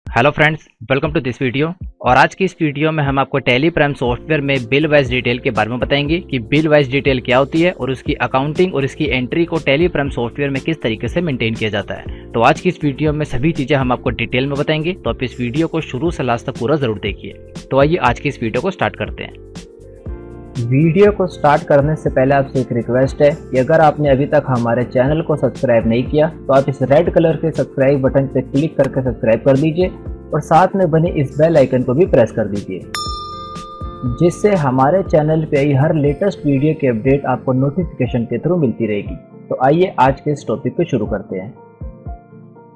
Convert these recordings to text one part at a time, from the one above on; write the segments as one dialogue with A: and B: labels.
A: Hello friends, welcome to this video. और आज की इस वीडियो में हम आपको टैली प्राइम सॉफ्टवेयर में बिल वाइज डिटेल के बारे में बताएंगे कि बिल वाइज डिटेल क्या होती है और उसकी अकाउंटिंग और इसकी एंट्री को टैली प्राइम सॉफ्टवेयर में किस तरीके से मेंटेन किया जाता है। तो आज की इस वीडियो में सभी चीज़ें हम आपको डिटेल में बताएंगे, तो आप इस वीडियो को शुरू से लास्ट तक पूरा जरूर देखिए। तो आइए आज की इस वीडियो को स्टार्ट करते हैं।
B: वीडियो को स्टार्ट करने से पहले आपसे एक रिक्वेस्ट है कि अगर आपने अभी तक हमारे चैनल को सब्सक्राइब नहीं किया तो आप इस रेड कलर के सब्सक्राइब बटन पर क्लिक करके सब्सक्राइब कर दीजिए और साथ में बने इस बेल आइकन को भी प्रेस कर दीजिए, जिससे हमारे चैनल पे आई हर लेटेस्ट वीडियो की अपडेट आपको नोटिफिकेशन के थ्रू मिलती रहेगी। तो आइए आज के इस टॉपिक को शुरू करते हैं।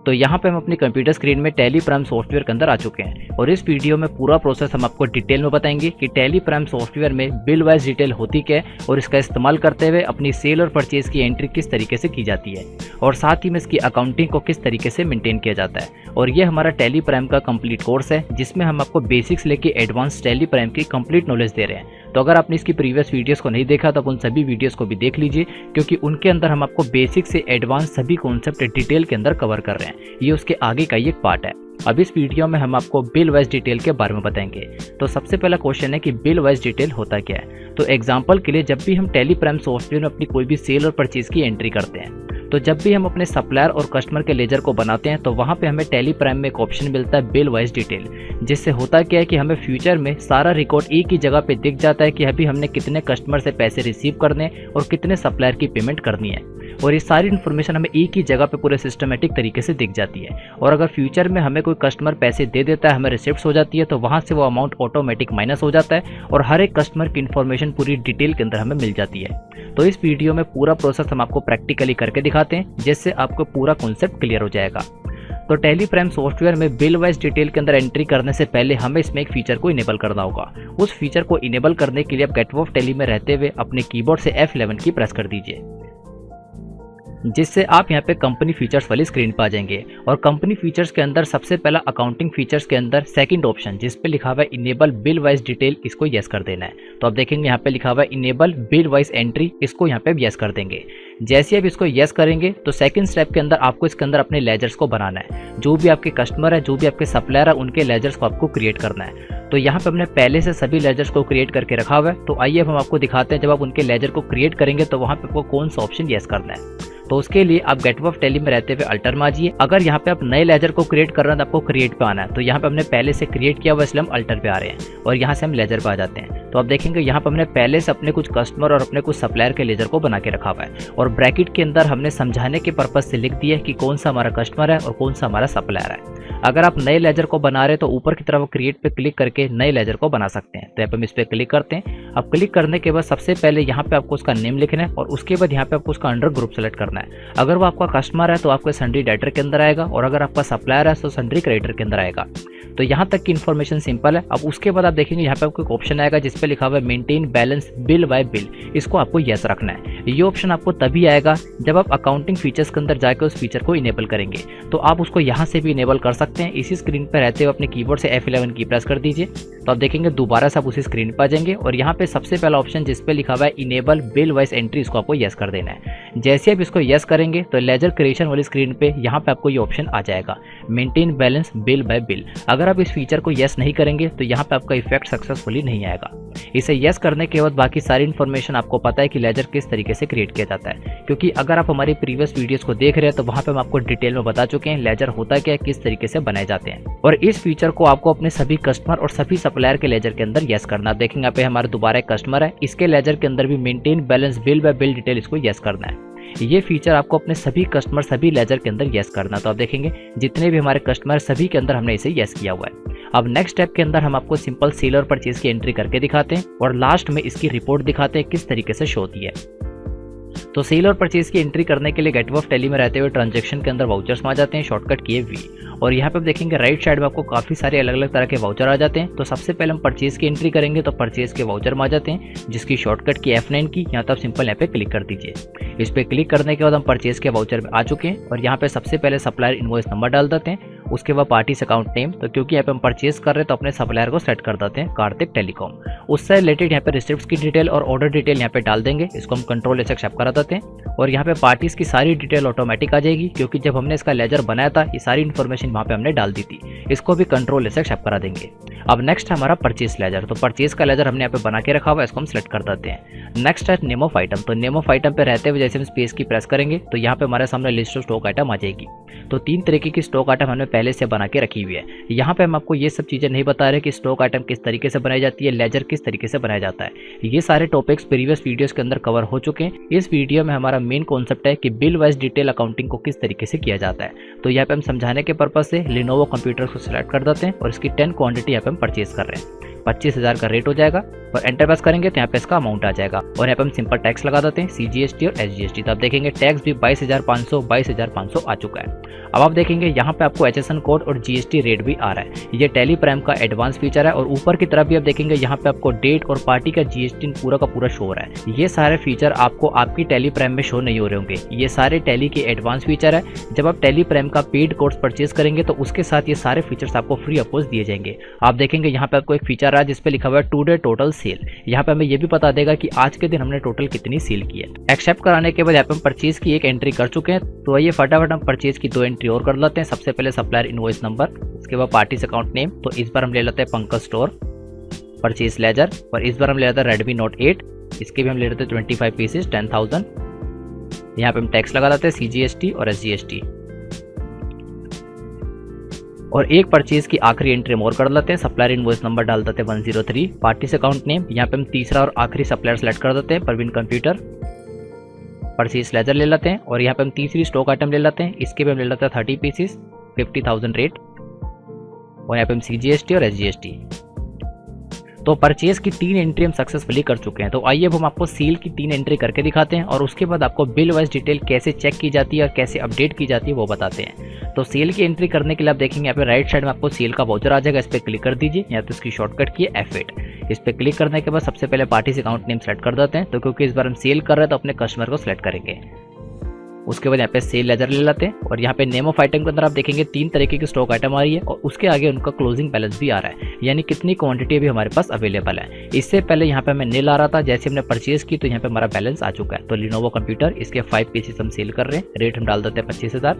A: तो यहाँ पे हम अपनी कंप्यूटर स्क्रीन में टैली प्राइम सॉफ्टवेयर के अंदर आ चुके हैं और इस वीडियो में पूरा प्रोसेस हम आपको डिटेल में बताएंगे कि टैली प्राइम सॉफ्टवेयर में बिल वाइज डिटेल होती क्या है और इसका इस्तेमाल करते हुए अपनी सेल और परचेज की एंट्री किस तरीके से की जाती है और साथ ही में इसकी अकाउंटिंग को किस तरीके से मेंटेन किया जाता है। और ये हमारा टैली प्राइम का कंप्लीट कोर्स है जिसमें हम आपको बेसिक्स लेके एडवांस टैली प्राइम की कंप्लीट नॉलेज दे रहे हैं। तो अगर आपने इसकी प्रीवियस वीडियोस को नहीं देखा तो आप उन सभी वीडियोस को भी देख लीजिए, क्योंकि उनके अंदर हम आपको बेसिक से एडवांस सभी कॉन्सेप्ट डिटेल के अंदर कवर कर रहे हैं। ये उसके आगे का ही एक पार्ट है। अब इस वीडियो में हम आपको बिल वाइज डिटेल के बारे में बताएंगे। तो सबसे पहला क्वेश्चन है कि बिल वाइज डिटेल होता क्या है। तो एग्जांपल के लिए, जब भी हम टैली प्राइम सॉफ्टवेयर में अपनी कोई भी सेल और परचेज की एंट्री करते हैं, तो जब भी हम अपने सप्लायर और कस्टमर के लेजर को बनाते हैं तो वहाँ पे हमें टैली प्राइम में एक ऑप्शन मिलता है बिल वाइज डिटेल, जिससे होता क्या है कि हमें फ्यूचर में सारा रिकॉर्ड एक ही जगह पे दिख जाता है कि अभी हमने कितने कस्टमर से पैसे रिसीव करने और कितने सप्लायर की पेमेंट करनी है। और ये सारी इन्फॉर्मेशन हमें एक ही जगह पे पूरे सिस्टमेटिक तरीके से दिख जाती है। और अगर फ्यूचर में हमें कोई कस्टमर पैसे दे देता है, हमें रिसिप्ट्स हो जाती है, तो वहाँ से वो अमाउंट ऑटोमेटिक माइनस हो जाता है और हर एक कस्टमर की इन्फॉर्मेशन पूरी डिटेल के अंदर हमें मिल जाती है। तो इस वीडियो में पूरा प्रोसेस हम आपको प्रैक्टिकली करके दिखाते हैं, जिससे आपको पूरा कॉन्सेप्ट क्लियर हो जाएगा। तो टैली प्राइम सॉफ्टवेयर में बिल वाइज डिटेल के अंदर एंट्री करने से पहले हमें इसमें एक फीचर को इनेबल करना होगा। उस फीचर को इनेबल करने के लिए आप गेट ऑफ टैली में रहते हुए अपने कीबोर्ड से F11 की प्रेस कर दीजिए, जिससे आप यहाँ पे कंपनी फीचर्स वाली स्क्रीन पर आ जाएंगे। और कंपनी फीचर्स के अंदर सबसे पहला अकाउंटिंग फीचर्स के अंदर सेकंड ऑप्शन जिस पे लिखा हुआ है इनेबल बिल वाइज डिटेल, इसको यस कर देना है। तो आप देखेंगे यहाँ पे लिखा हुआ है इनेबल बिल वाइज एंट्री, इसको यहाँ पे यस कर देंगे। जैसे आप इसको यस करेंगे तो सेकंड स्टेप के अंदर आपको इसके अंदर अपने लेजर्स को बनाना है। जो भी आपके कस्टमर है, जो भी आपके सप्लायर है, उनके लेजर्स को आपको क्रिएट करना है। तो यहाँ पे हमने पहले से सभी लेजर्स को क्रिएट करके रखा हुआ है। तो आइए अब हम आपको दिखाते हैं जब आप उनके लेजर को क्रिएट करेंगे तो वहाँ पे आपको कौन सा ऑप्शन यस करना है। तो उसके लिए आप गेट ऑफ टैली में रहते हुए अल्टर में आइए। अगर यहाँ पे आप नए लेजर को क्रिएट कर रहे हैं तो आपको क्रिएट पे आना है। तो यहाँ पे हमने पहले से क्रिएट किया हुआ, इसलिए हम अल्टर पे आ रहे हैं और यहाँ से हम लेजर पे आ जाते हैं। तो आप देखेंगे यहाँ पे हमने पहले से अपने कुछ कस्टमर और अपने कुछ सप्लायर के लेजर को बना के रखा हुआ है और ब्रैकेट के अंदर हमने समझाने के पर्पज से लिख दिया है कि कौन सा हमारा कस्टमर है और कौन सा हमारा सप्लायर है। अगर आप नए लेजर को बना रहे हैं तो ऊपर की तरफ क्रिएट पे क्लिक करके नए लेजर को बना सकते हैं। तो यहाँ पे हम इस पे क्लिक करते हैं। अब क्लिक करने के बाद सबसे पहले यहाँ पे आपको उसका नेम लिखना है और उसके बाद यहाँ पे आपको उसका अंडर ग्रुप सेलेक्ट करना है। अगर वो आपका कस्टमर है तो आपको सन्ड्री डेटर के अंदर आएगा और अगर आपका सप्लायर है तो सन्ड्री क्रेडिटर के अंदर आएगा। तो यहाँ तक की इन्फॉर्मेशन सिंपल है। अब उसके बाद आप देखेंगे यहाँ पे आपको एक ऑप्शन आएगा जिसपे लिखा हुआ है maintain balance bill bye bill, इसको आपको यस रखना है। ये ऑप्शन आपको तभी आएगा जब आप अकाउंटिंग फीचर्स के अंदर जाकर उस फीचर को इनेबल करेंगे। तो आप उसको यहाँ से भी इनेबल कर सकते हैं। इसी स्क्रीन पर रहते हुए अपने कीबोर्ड से F11 की प्रेस कर दीजिए। तो आप देखेंगे दोबारा से आप उसी स्क्रीन पर आ जाएंगे और यहाँ पे सबसे पहला ऑप्शन जिसपे लिखा हुआ है इनेबल बिल वाइज एंट्री, इसको आपको यस कर देना है। जैसे आप इसको यस करेंगे तो लेजर क्रिएशन वाली स्क्रीन पे यहाँ पे आपको ये ऑप्शन आ जाएगा maintain balance bill bye bill. अगर आप इस फीचर को यस नहीं करेंगे तो यहाँ पे आपका इफेक्ट सक्सेसफुली नहीं आएगा। इसे यस करने के बाद बाकी सारी इन्फॉर्मेशन आपको पता है कि लेजर किस तरीके से क्रिएट किया जाता है, क्योंकि अगर आप हमारी प्रीवियस वीडियोस को देख रहे हैं तो वहाँ पे हम आपको डिटेल में बता चुके हैं लेजर होता क्या है, किस तरीके से बनाए जाते हैं। और इस फीचर को आपको अपने सभी कस्टमर और सभी सप्लायर के लेजर के अंदर यस करना। देखेंगे यहाँ पे हमारा दोबारा एक कस्टमर है, इसके लेजर के अंदर भी maintain balance bill bye bill detail, इसको यस करना है। ये फीचर आपको अपने सभी कस्टमर सभी लेजर के अंदर यस करना। तो आप देखेंगे जितने भी हमारे कस्टमर सभी के अंदर हमने इसे यस किया हुआ है। अब नेक्स्ट स्टेप के अंदर हम आपको सिंपल सेल और परचेज की एंट्री करके दिखाते हैं और लास्ट में इसकी रिपोर्ट दिखाते हैं किस तरीके से शो होती है। तो सेल और परचेज की एंट्री करने के लिए गेट ऑफ टैली में रहते हुए ट्रांजैक्शन के अंदर वाउचर्स में आ जाते हैं, शॉर्टकट किए वी। और यहाँ पे आप देखेंगे राइट साइड में आपको काफ़ी सारे अलग अलग तरह के वाउचर आ जाते हैं। तो सबसे पहले हम परचेज की एंट्री करेंगे तो परचेज के वाउचर में आ जाते हैं, जिसकी शॉर्टकट की F9 की। यहाँ तो आप सिंपल यहाँ पे क्लिक कर दीजिए। इस पर क्लिक करने के बाद हम परचेज के वाउचर में आ चुके हैं और यहाँ पे सबसे पहले सप्लायर इनवॉइस नंबर डाल देते हैं उसके बाद पार्टीज अकाउंट नेम, तो क्योंकि यहाँ पे हम परचेज कर रहे हैं तो अपने सप्लायर को सेलेक्ट कर देते हैं कार्तिक टेलीकॉम। उससे रिलेटेड यहाँ पे रिसिप्ट्स की डिटेल और ऑर्डर डिटेल यहाँ पे डाल देंगे, इसको हम कंट्रोल ऐसे एक्सेप्ट करा देते हैं और यहाँ पे पार्टीज की सारी डिटेल ऑटोमेटिक आ जाएगी, क्योंकि जब हमने इसका लेजर बनाया था ये सारी इन्फॉर्मेशन वहाँ पे हमने डाल दी थी। इसको भी कंट्रोल ऐसे एक्सेप्ट करा देंगे। अब नेक्स्ट है हमारा परचेज लेजर, तो परचेज का लेजर हमने यहाँ पे बना के रखा हुआ है, इसको हम सेलेक्ट कर देते हैं। नेक्स्ट है नेम ऑफ आइटम, तो नेम ऑफ आइटम पे रहते हुए जैसे हम स्पेस की प्रेस करेंगे तो यहाँ पे हमारे सामने लिस्ट ऑफ स्टॉक आइटम आ जाएगी। तो 3 तरीके की स्टॉक आइटम हमने पहले से बना के रखी हुई है। यहाँ पे हम आपको ये सब चीज़ें नहीं बता रहे कि स्टॉक आइटम किस तरीके से बनाई जाती है, लेजर किस तरीके से बनाया जाता है। ये सारे टॉपिक्स प्रीवियस वीडियोस के अंदर कवर हो चुके हैं। इस वीडियो में हमारा मेन कॉन्सेप्ट है कि बिल वाइज डिटेल अकाउंटिंग को किस तरीके से किया जाता है। तो यहाँ पे हम समझाने के पर्पज से लिनोवो कंप्यूटर को सिलेक्ट कर देते हैं और इसकी 10 क्वांटिटी यहाँ पे हम परचेज कर रहे हैं। 25,000 का रेट हो जाएगा और एंटर प्रेस करेंगे तो यहाँ पे इसका अमाउंट आ जाएगा और यहाँ पे हम सिंपल टैक्स लगा देते हैं CGST और SGST। तो आप देखेंगे टैक्स भी 22,500 आ चुका है। अब आप देखेंगे यहाँ पे आपको HSN कोड और GST रेट भी आ रहा है। ये टेली प्राइम का एडवांस फीचर है और ऊपर की तरफ भी आप देखेंगे यहाँ पे आपको डेट और पार्टी का GST पूरा का पूरा शो हो रहा है। ये सारे फीचर आपको आपकी टेली प्राइम में शो नहीं हो रहे होंगे, ये सारे टेली के एडवांस फीचर है। जब आप टेली प्राइम का पेड कोर्स परचेज करेंगे तो उसके साथ ये सारे फीचर्स आपको फ्री ऑफ कॉस्ट दिए जाएंगे। आप देखेंगे यहाँ पे आपको एक फीचर है जिसपे लिखा हुआ है टुडे टोटल सेल। यहाँ पे हमें ये भी बता देगा कि आज के दिन हमने टोटल कितनी सेल की है। एक्सेप्ट कराने के बाद यहाँ पे हम परचेज की एक एंट्री कर चुके हैं, तो आइए फटाफट हम परचेज की 2 एंट्री और कर लेते हैं। सबसे पहले सप्लायर इनवॉइस नंबर, उसके बाद पार्टीज अकाउंट नेम, तो इस बार हम ले लेते हैं पंकज स्टोर। परचेज लेजर, और इस बार हम ले लेते हैं रेडमी नोट 8, इसके भी हम ले लेते हैं 25 पीसेज 10,000। यहाँ पे हम टैक्स लगा लेते हैं CGST और SGST। और एक परचेज की आखिरी एंट्री हम और कर लेते हैं, सप्लायर इनवॉइस नंबर डाल देते हैं 103। पार्टीज अकाउंट नेम, यहाँ पे हम तीसरा और आखिरी सप्लायर सेलेक्ट कर देते हैं परवीन कंप्यूटर। परचेज लेजर ले लेते हैं और यहाँ पे हम तीसरी स्टॉक आइटम ले लेते हैं, इसके भी हम ले लेते हैं 30 पीसेस 50,000 रेट और यहाँ पे हम CGST और SGST। तो परचेज की 3 एंट्री हम सक्सेसफुली कर चुके हैं। तो आइए अब हम आपको सेल की 3 एंट्री करके दिखाते हैं और उसके बाद आपको बिल वाइज डिटेल कैसे चेक की जाती है और कैसे अपडेट की जाती है वो बताते हैं। तो सेल की एंट्री करने के लिए आप देखेंगे यहाँ पे राइट साइड में आपको सेल का वाउचर आ जाएगा, इस पर क्लिक कर दीजिए। यहाँ तो इसकी शॉर्टकट की है F8। इस पर क्लिक करने के बाद सबसे पहले पार्टीज अकाउंट नेम सेलेक्ट कर देते हैं, तो क्योंकि इस बार हम सेल कर रहे हैं तो अपने कस्टमर को सिलेक्ट करेंगे। उसके बाद यहाँ पे सेल लेजर ले लेते हैं और यहाँ पे नेम ऑफ आइटम के अंदर आप देखेंगे 3 तरीके की स्टॉक आइटम आ रही है और उसके आगे उनका क्लोजिंग बैलेंस भी आ रहा है, यानी कितनी क्वांटिटी अभी हमारे पास अवेलेबल है। इससे पहले यहाँ पे हमें नील आ रहा था, जैसे हमने परचेज की तो यहाँ पे हमारा बैलेंस आ चुका है। तो लिनोवो कंप्यूटर, इसके 5 पीसेस हम सेल कर रहे हैं, रेट हम डाल देते हैं 25,000।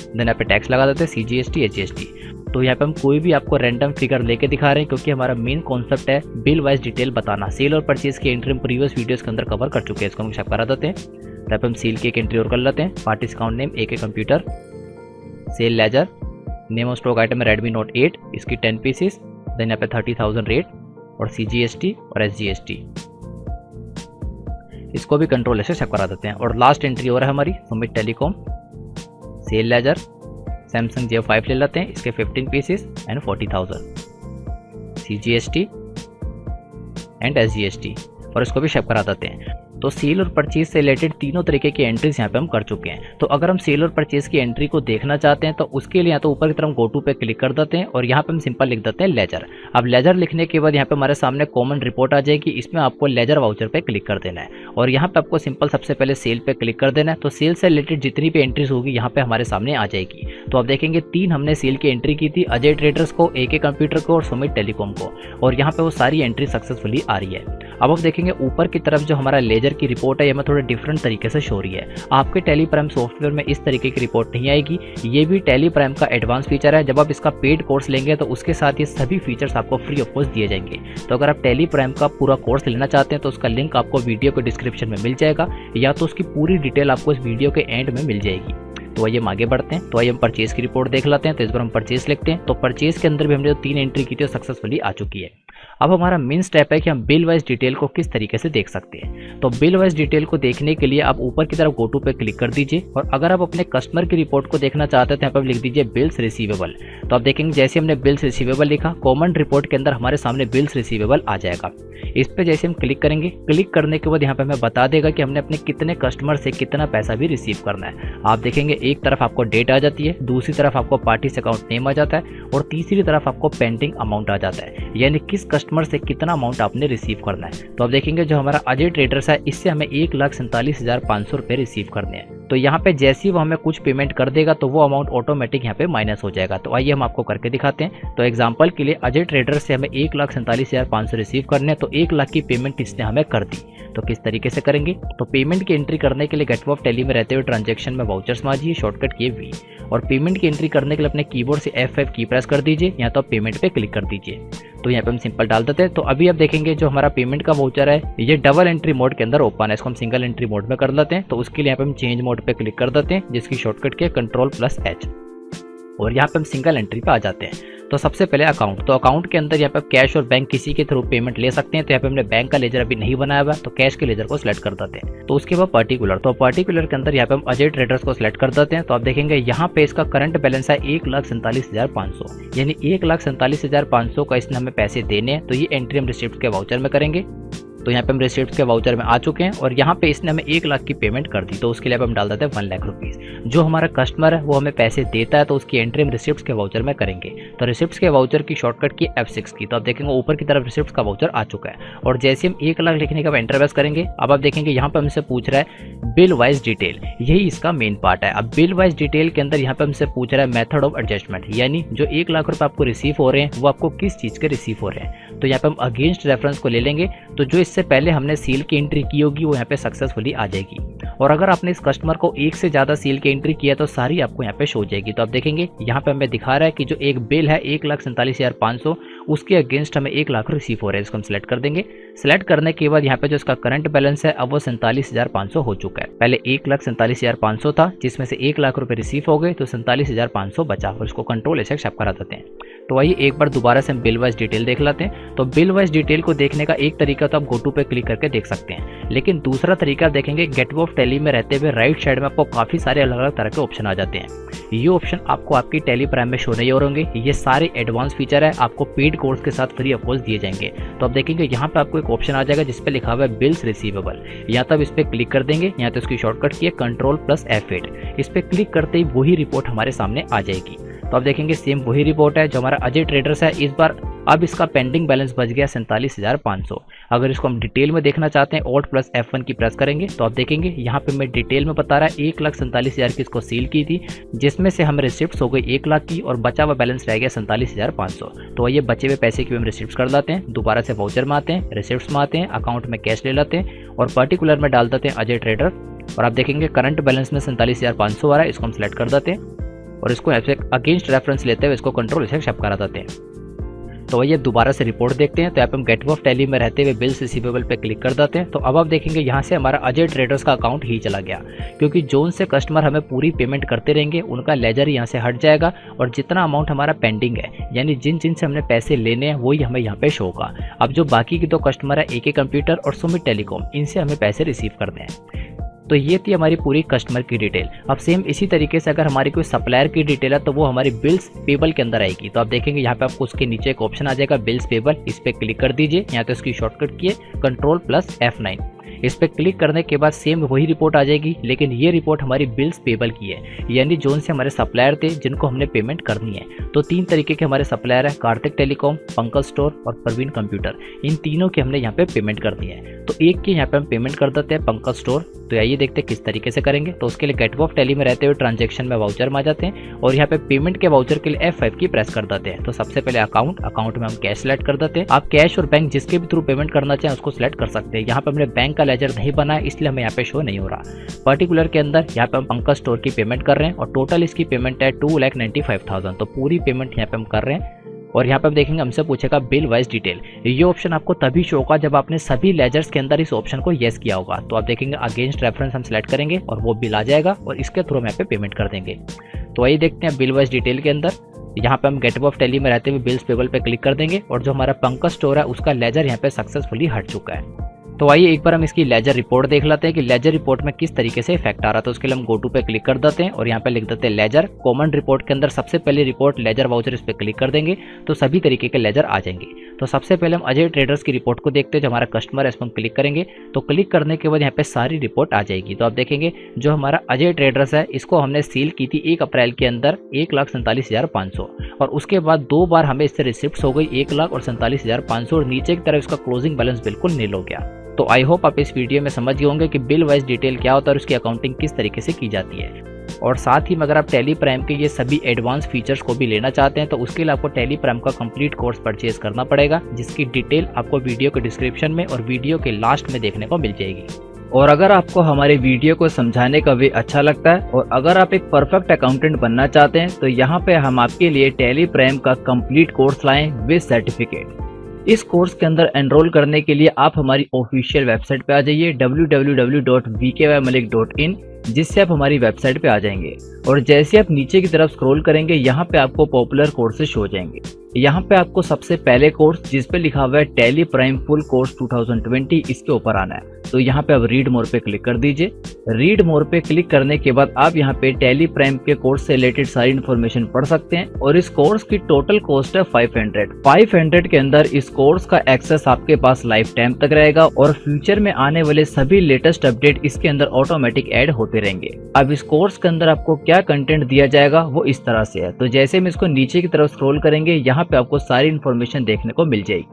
A: देन यहाँ पे टैक्स लगा देते हैं CGST SGST। तो यहाँ पे हम कोई भी आपको रैंडम फिगर लेके दिखा रहे हैं, क्योंकि हमारा मेन कॉन्सेप्ट है बिल वाइज डिटेल बताना। सेल और परचेज की एंट्री हम प्रीवियस वीडियोस के अंदर कवर कर चुके हैं, इसको हम एक्सेप्ट करा देते हैं। यहाँ पे हम सेल की एक एंट्री और कर लेते हैं, parties account name AK computer, sale ledger, name of stock item है रेडमी नोट 8, इसकी 10 पीसेस, देन यहाँ पे 30,000 रेट और CGST और SGST। इसको भी कंट्रोल ऐसे सेव करा देते हैं। और लास्ट एंट्री और है हमारी Sumit telecom, sale ledger Samsung J5 ले लेते हैं, इसके 15 pieces and 40,000, CGST and SGST, और इसको भी सेव करा देते हैं। तो सेल और परचेज से रिलेटेड तीनों तरीके की एंट्रीज यहाँ पे हम कर चुके हैं। तो अगर हम सेल और परचेज की एंट्री को देखना चाहते हैं तो उसके लिए या तो ऊपर की तरफ गो टू पे क्लिक कर देते हैं और यहाँ पे हम सिंपल लिख देते हैं लेजर। अब लेजर लिखने के बाद यहाँ पे हमारे सामने कॉमन रिपोर्ट आ जाएगी, इसमें आपको लेजर वाउचर पे क्लिक कर देना है और यहाँ पे आपको सिंपल सबसे पहले सेल पे क्लिक कर देना है। तो सेल से रिलेटेड जितनी भी एंट्रीज होगी यहाँ पे हमारे सामने आ जाएगी। तो आप देखेंगे 3 हमने सेल की एंट्री की थी, अजय ट्रेडर्स को, AK कंप्यूटर को और सुमित टेलीकॉम को, और यहाँ पे वो सारी एंट्री सक्सेसफुली आ रही है। अब आप देखेंगे ऊपर की तरफ जो हमारा लेजर की रिपोर्ट है, थोड़ा डिफरेंट तरीके से शो हो रही है। आपके टेली प्राइम सॉफ्टवेयर में इस तरीके की रिपोर्ट नहीं आएगी। ये भी टेली प्राइम का एडवांस फीचर है। जब आप इसका पेड कोर्स लेंगे तो उसके साथ ये सभी फीचर्स आपको फ्री ऑफ कॉस्ट दिए जाएंगे। तो अगर आप टेली प्राइम का पूरा कोर्स लेना चाहते हैं तो उसका लिंक आपको वीडियो के डिस्क्रिप्शन में मिल जाएगा, या तो उसकी पूरी डिटेल आपको इस वीडियो के एंड में मिल जाएगी। तो आइए हम आगे बढ़ते हैं। तो आइए हम परचेज की रिपोर्ट देख लेते हैं। तो इस बार हम परचेज लिखते हैं। तो परचेज के अंदर भी हमने जो 3 एंट्री की थी सक्सेसफुली आ चुकी है। अब हमारा मेन स्टेप है कि हम बिल वाइज डिटेल को किस तरीके से देख सकते हैं। तो बिल वाइज डिटेल को देखने के लिए आप ऊपर की तरफ गो टू पे क्लिक कर दीजिए और अगर आप अपने कस्टमर की रिपोर्ट को देखना चाहते हैं तो यहाँ पर लिख दीजिए बिल्स रिसीवेबल। तो आप देखेंगे जैसे हमने बिल्स रिसीवेबल लिखा, कॉमन रिपोर्ट के अंदर हमारे सामने बिल्स रिसीवेबल आ जाएगा। इस पे जैसे हम क्लिक करेंगे, क्लिक करने के बाद यहाँ पे हमें बता देगा कि हमने अपने कितने कस्टमर से कितना पैसा भी रिसीव करना है। आप देखेंगे एक तरफ आपको डेट आ जाती है, दूसरी तरफ आपको पार्टीज अकाउंट नेम आ जाता है और तीसरी तरफ आपको पेंडिंग अमाउंट आ जाता है, यानी किस कस्टमर से कितना अमाउंट आपने रिसीव करना है। तो आप देखेंगे जो हमारा अजय ट्रेडर्स है, इससे हमें 1,47,500 रुपये रिसीव करने हैं। तो यहाँ पे जैसे ही वो हमें कुछ पेमेंट कर देगा तो वो अमाउंट ऑटोमेटिक यहाँ पे माइनस हो जाएगा। तो आइए हम आपको करके दिखाते हैं। तो एग्जांपल के लिए अजय ट्रेडर से हमें 1,47,500 रिसीव करने हैं, तो 1 लाख की पेमेंट इसने हमें कर दी। तो किस तरीके से करेंगे, तो पेमेंट की एंट्री करने के लिए गेटवे ऑफ टैली में रहते हुए ट्रांजैक्शन में वाउचर्स में आ जाइए, शॉर्टकट किए वी, और पेमेंट की एंट्री करने के लिए अपने कीबोर्ड से F5 की प्रेस कर दीजिए, या तो आप पेमेंट पे क्लिक कर दीजिए। तो यहाँ पे हम सिंपल डाल देते हैं। तो अभी आप देखेंगे जो हमारा पेमेंट का वाउचर है ये डबल एंट्री मोड के अंदर ओपन है, इसको हम सिंगल एंट्री मोड में कर लेते हैं। तो उसके लिए यहाँ पे हम चेंज मोड पे क्लिक कर देते हैं, जिसकी शॉर्टकट की Ctrl+H, और यहाँ पे हम सिंगल एंट्री पे आ जाते हैं। तो सबसे पहले अकाउंट, तो अकाउंट के अंदर यहाँ पे कैश और बैंक किसी के थ्रू पेमेंट ले सकते हैं। तो यहाँ पे हमने बैंक का लेजर अभी नहीं बनाया हुआ, तो कैश के लेजर को सिलेक्ट कर देते हैं। तो उसके बाद पर्टिकुलर, तो पर्टिकुलर के अंदर यहाँ पे हम अजय ट्रेडर्स को सिलेक्ट कर देते हैं। तो आप देखेंगे यहाँ पे इसका करंट बैलेंस है 1,47,500, यानी 1,47,500 का इसने हमें पैसे देने हैं। तो ये एंट्री हम रिसिप्ट के वाउचर में करेंगे। तो यहाँ पे हम रिसिप्ट के वाउचर में आ चुके हैं, और यहाँ पे इसने हमें 1 लाख की पेमेंट कर दी। तो उसके लिए हम डाल देते हैं 1 लाख रुपीज़। जो हमारा कस्टमर है वो हमें पैसे देता है, तो उसकी एंट्री हम रिसिप्ट के वाउचर में करेंगे। तो रिसिप्ट के वाउचर की शॉर्टकट की F6 की। तो आप देखेंगे ऊपर की तरफ रिसिप्ट का वाउचर आ चुका है, और जैसे हम 1 लाख लिखने का एंटर प्रेस करेंगे, अब आप देखेंगे यहाँ पे हमसे पूछ रहा है बिल वाइज डिटेल, यही इसका मेन पार्ट है। अब बिल वाइज डिटेल के अंदर यहाँ पे हमसे पूछ रहा है मेथड ऑफ एडजस्टमेंट, यानी जो 1 लाख रुपए आपको रिसीव हो रहे हैं वो आपको किस चीज़ के रिसीव हो रहे हैं। तो यहाँ पे हम अगेंस्ट रेफरेंस को ले लेंगे। तो जो इससे पहले हमने सील की एंट्री की होगी वो यहाँ पे सक्सेसफुली आ जाएगी, और अगर आपने इस कस्टमर को एक से ज़्यादा सील की एंट्री किया तो सारी आपको यहाँ पे शो हो जाएगी। तो आप देखेंगे यहाँ पे हमें दिखा रहा है कि जो एक बिल है 1,47,500, उसके अगेंस्ट हमें 1 लाख रिसीव हो रहे हैं। इसको हम सिलेक्ट कर देंगे। सिलेक्ट करने के बाद यहाँ पे जो इसका करंट बैलेंस है अब वो 47,500 हो चुका है। पहले 1,47,500 था, जिसमें से 1 लाख रुपए रिसीव हो गए, तो 47,500 बचा, और इसको Ctrl+X एक्सेप्ट करा देते हैं। तो आइए एक बार दोबारा से हम बिल वाइज डिटेल देख लेते हैं। तो बिल वाइज डिटेल को देखने का एक तरीका तो आप गो टू पे क्लिक करके देख सकते हैं, लेकिन दूसरा तरीका आप देखेंगे गेटवे ऑफ टैली में रहते हुए राइट साइड में आपको काफी सारे अलग अलग तरह के ऑप्शन आ जाते हैं। ये ऑप्शन आपको आपकी टैली प्राइम में शो नहीं हो होंगे। ये सारे एडवांस फीचर है, आपको पेड कोर्स के साथ फ्री ऑफ कॉस्ट दिए जाएंगे। तो आप देखेंगे यहाँ पे आपको एक ऑप्शन आ जाएगा जिसपे लिखा हुआ है बिल्स रिसीवेबल, या तो आप इस पे क्लिक कर देंगे, या तो इसकी शॉर्टकट की है Ctrl+F8। इस पे क्लिक करते ही वही रिपोर्ट हमारे सामने आ जाएगी। तो आप देखेंगे सेम वही रिपोर्ट है जो हमारा अजय ट्रेडर्स है। इस बार अब इसका पेंडिंग बैलेंस बच गया 47,500। अगर इसको हम डिटेल में देखना चाहते हैं Alt+F1 की प्रेस करेंगे, तो आप देखेंगे यहाँ पे मैं डिटेल में बता रहा है 1,47,000 की इसको सील की थी, जिसमें से हमें रिसिप्ट हो गई 1 लाख की, और बचा हुआ बैलेंस रह गया 47,500। तो आइए बचे हुए पैसे की हम रिसिप्ट कर लाते हैं। दोबारा से वाउचर में आते हैं, रिसिप्ट में आते हैं, अकाउंट में कैश ले लेते हैं, और पर्टिकुलर में डाल देते हैं अजय ट्रेडर, और आप देखेंगे करंट बैलेंस में 47,500 आ रहा है। इसको हम सिलेक्ट कर देते हैं, और इसको अगेंस्ट रेफरेंस लेते हुए इसको Ctrl+X एक्सेप्ट करा देते हैं। तो आइए दोबारा से रिपोर्ट देखते हैं। तो यहाँ पे हम गेटवे ऑफ टैली में रहते हुए बिल्स रिसीवेबल पे क्लिक कर देते हैं। तो अब आप देखेंगे यहाँ से हमारा अजय ट्रेडर्स का अकाउंट ही चला गया, क्योंकि जोन से कस्टमर हमें पूरी पेमेंट करते रहेंगे उनका लेजर यहाँ से हट जाएगा, और जितना अमाउंट हमारा पेंडिंग है, यानी जिन जिन से हमने पैसे लेने हैं वही हमें यहाँ पे शो होगा। अब जो बाकी के 2 कस्टमर है AK कंप्यूटर और सुमित टेलीकॉम, इनसे हमें पैसे रिसीव करने हैं। तो ये थी हमारी पूरी कस्टमर की डिटेल। अब सेम इसी तरीके से अगर हमारी कोई सप्लायर की डिटेल है तो वो हमारी बिल्स पेबल के अंदर आएगी। तो आप देखेंगे यहाँ पे आपको उसके नीचे एक ऑप्शन आ जाएगा बिल्स पेबल, इस पे क्लिक कर दीजिए, यहाँ तो इसकी शॉर्टकट की है Ctrl+F9। इस पे क्लिक करने के बाद सेम वही रिपोर्ट आ जाएगी, लेकिन ये रिपोर्ट हमारी बिल्स पेबल की है, यानी जोन से हमारे सप्लायर थे जिनको हमने पेमेंट करनी है। तो 3 तरीके के हमारे सप्लायर है, कार्तिक टेलीकॉम, पंकज स्टोर और प्रवीण कंप्यूटर। इन तीनों की हमने यहाँ पे पेमेंट करनी है। तो एक की यहाँ पे हम पेमेंट कर देते हैं, पंकज स्टोर। तो आइए देखते हैं किस तरीके से करेंगे। तो उसके लिए गेटवे ऑफ टैली में रहते हुए ट्रांजैक्शन में वाउचर में आ जाते हैं, और यहाँ पे पेमेंट के वाउचर के लिए F5 की प्रेस कर देते हैं। तो सबसे पहले अकाउंट में हम कैश सिलेक्ट कर देते हैं। आप कैश और बैंक जिसके भी थ्रू पेमेंट करना चाहें उसको सिलेक्ट कर सकते हैं। यहाँ पे हमने बैंक का लेजर नहीं बना है, इसलिए हमें यहाँ पे शो नहीं हो रहा। पर्टिकुलर के अंदर यहाँ पे हम पंकज स्टोर की पेमेंट कर रहे हैं, और टोटल इसकी पेमेंट है 2,95,000। तो पूरी पेमेंट यहाँ पे हम कर रहे हैं। और यहाँ पे आप देखेंगे हमसे पूछेगा बिल वाइज डिटेल। ये ऑप्शन आपको तभी शो होगा जब आपने सभी लेजर्स के अंदर इस ऑप्शन को येस किया होगा। तो आप देखेंगे अगेंस्ट रेफरेंस हम सिलेक्ट करेंगे, और वो बिल आ जाएगा, और इसके थ्रू हम यहाँ पे पेमेंट कर देंगे। तो आइए देखते हैं बिल वाइज डिटेल के अंदर। यहाँ पे हम गेटवे ऑफ टैली में रहते हुए बिल्स पेबल पे क्लिक कर देंगे, और जो हमारा पंकज स्टोर है उसका लेजर यहाँ पे सक्सेसफुली हट चुका है। तो आइए एक बार हम इसकी लेजर रिपोर्ट देख लेते हैं कि लेजर रिपोर्ट में किस तरीके से इफेक्ट आ रहा है। तो उसके लिए हम गो टू पे क्लिक कर देते हैं, और यहाँ पे लिख देते हैं लेजर। कॉमन रिपोर्ट के अंदर सबसे पहले रिपोर्ट लेजर वाउचर, इस पे क्लिक कर देंगे तो सभी तरीके के लेजर आ जाएंगे। तो सबसे पहले हम अजय ट्रेडर्स की रिपोर्ट को देखते हैं, जो हमारा कस्टमर है इस पर हम क्लिक करेंगे। तो क्लिक करने के बाद यहाँ पे सारी रिपोर्ट आ जाएगी। तो आप देखेंगे जो हमारा अजय ट्रेडर्स है इसको हमने सील की थी 1 अप्रैल के अंदर 1,47,500, और उसके बाद 2 बार हमें इससे रिसिप्ट हो गई 1 लाख और 47,500, और नीचे की तरफ इसका क्लोजिंग बैलेंस बिल्कुल नील हो गया। तो आई होप आप इस वीडियो में समझ गए होंगे कि बिल वाइज डिटेल क्या होता है और उसकी अकाउंटिंग किस तरीके से की जाती है। और साथ ही में अगर आप टैली प्राइम के ये सभी एडवांस फीचर्स को भी लेना चाहते हैं तो उसके लिए आपको टैली प्राइम का कंप्लीट कोर्स परचेज करना पड़ेगा, जिसकी डिटेल आपको वीडियो के डिस्क्रिप्शन में और वीडियो के लास्ट में देखने को मिल जाएगी। और अगर आपको हमारे वीडियो को समझाने का वे अच्छा लगता है और अगर आप एक परफेक्ट अकाउंटेंट बनना चाहते हैं तो यहाँ पे हम आपके लिए टैली प्राइम का कंप्लीट कोर्स लाएं विद सर्टिफिकेट। इस कोर्स के अंदर एनरोल करने के लिए आप हमारी ऑफिशियल वेबसाइट पे आ जाइए www.vkymalik.in, जिससे आप हमारी वेबसाइट पे आ जाएंगे। और जैसे आप नीचे की तरफ स्क्रॉल करेंगे यहाँ पे आपको पॉपुलर कोर्सेज हो जाएंगे। यहाँ पे आपको सबसे पहले कोर्स जिस पे लिखा हुआ है टैली प्राइम फुल कोर्स 2020, इसके ऊपर आना है। तो यहाँ पे आप रीड मोर पे क्लिक कर दीजिए। रीड मोर पे क्लिक करने के बाद आप यहाँ पे टैली प्राइम के कोर्स से रिलेटेड सारी इन्फॉर्मेशन पढ़ सकते हैं। और इस कोर्स की टोटल कॉस्ट है 500 के अंदर इस कोर्स का एक्सेस आपके पास लाइफ टाइम तक रहेगा और फ्यूचर में आने वाले सभी लेटेस्ट अपडेट इसके अंदर ऑटोमेटिक ऐड होते रहेंगे। अब इस कोर्स के अंदर आपको क्या कंटेंट दिया जाएगा वो इस तरह से है। तो जैसे हम इसको नीचे की तरफ स्क्रॉल करेंगे यहाँ पे आपको सारी इन्फॉर्मेशन देखने को मिल जाएगी।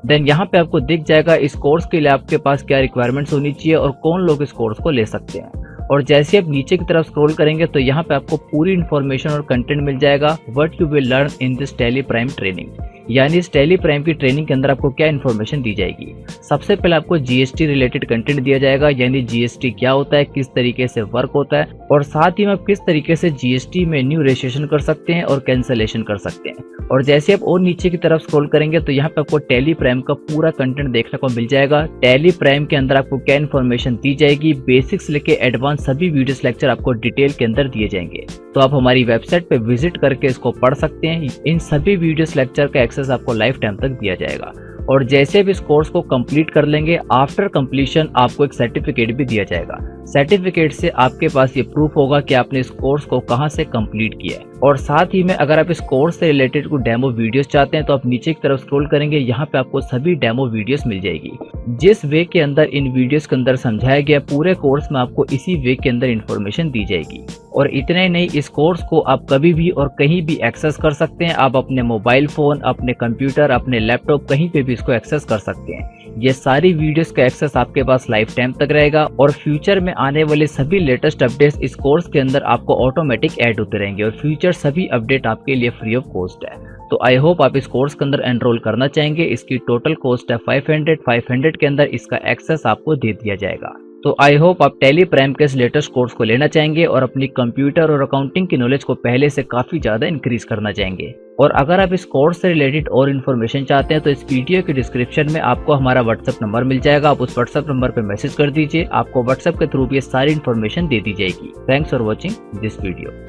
A: देन यहाँ पे आपको दिख जाएगा इस कोर्स के लिए आपके पास क्या रिक्वायरमेंट्स होनी चाहिए और कौन लोग इस कोर्स को ले सकते हैं। और जैसे आप नीचे की तरफ स्क्रॉल करेंगे तो यहाँ पे आपको पूरी इन्फॉर्मेशन और कंटेंट मिल जाएगा what you will learn in this tally prime training, यानी इस टैली प्राइम की ट्रेनिंग के अंदर आपको क्या इन्फॉर्मेशन दी जाएगी। सबसे पहले आपको जीएसटी रिलेटेड कंटेंट दिया जाएगा, यानी जीएसटी क्या होता है, किस तरीके से वर्क होता है और साथ ही में आप किस तरीके से जीएसटी में न्यू रजिस्ट्रेशन कर सकते हैं और कैंसलेशन कर सकते हैं। और जैसे आप और नीचे की तरफ स्क्रॉल करेंगे तो यहाँ पे आपको टैली प्राइम का पूरा कंटेंट देखने को मिल जाएगा। टैली प्राइम के अंदर आपको क्या इन्फॉर्मेशन दी जाएगी, बेसिक्स लेके एडवांस सभी वीडियोस लेक्चर आपको डिटेल के अंदर दिए जाएंगे। तो आप हमारी वेबसाइट पे विजिट करके इसको पढ़ सकते हैं। इन सभी वीडियोस लेक्चर का एक्सेस आपको लाइफ टाइम तक दिया जाएगा। और जैसे आप इस कोर्स को कंप्लीट कर लेंगे, आफ्टर कंप्लीशन आपको एक सर्टिफिकेट भी दिया जाएगा। सर्टिफिकेट से आपके पास ये प्रूफ होगा कि आपने इस कोर्स को कहां से कंप्लीट किया है। और साथ ही में अगर आप इस कोर्स से रिलेटेड कोई डेमो वीडियोस चाहते हैं तो आप नीचे की तरफ स्क्रॉल करेंगे, यहाँ पे आपको सभी डेमो वीडियोस मिल जाएगी। जिस वे के अंदर इन वीडियोस के अंदर समझाया गया पूरे कोर्स में आपको इसी वे के अंदर इन्फॉर्मेशन दी जाएगी। और इतना ही नहीं, इस कोर्स को आप कभी भी और कहीं भी एक्सेस कर सकते हैं। आप अपने मोबाइल फोन, अपने कंप्यूटर, अपने लैपटॉप कहीं पे भी इसको एक्सेस कर सकते हैं। ये सारी वीडियोस का एक्सेस आपके पास लाइफ टाइम तक रहेगा और फ्यूचर में आने वाले सभी लेटेस्ट अपडेट्स इस कोर्स के अंदर आपको ऑटोमेटिक ऐड होते रहेंगे और फ्यूचर सभी अपडेट आपके लिए फ्री ऑफ कॉस्ट है। तो आई होप आप इस कोर्स के अंदर एनरोल करना चाहेंगे। इसकी टोटल कॉस्ट है 500 के अंदर इसका एक्सेस आपको दे दिया जाएगा। तो आई होप आप टैली प्राइम के इस लेटेस्ट कोर्स को लेना चाहेंगे और अपनी कंप्यूटर और अकाउंटिंग की नॉलेज को पहले से काफी ज्यादा इंक्रीज करना चाहेंगे। और अगर आप इस कोर्स से रिलेटेड और इन्फॉर्मेशन चाहते हैं तो इस वीडियो के डिस्क्रिप्शन में आपको हमारा व्हाट्सएप नंबर मिल जाएगा। आप उस व्हाट्सएप नंबर पर मैसेज कर दीजिए, आपको व्हाट्सएप के थ्रू ये सारी इन्फॉर्मेशन दे दी जाएगी। Thanks for watching this video.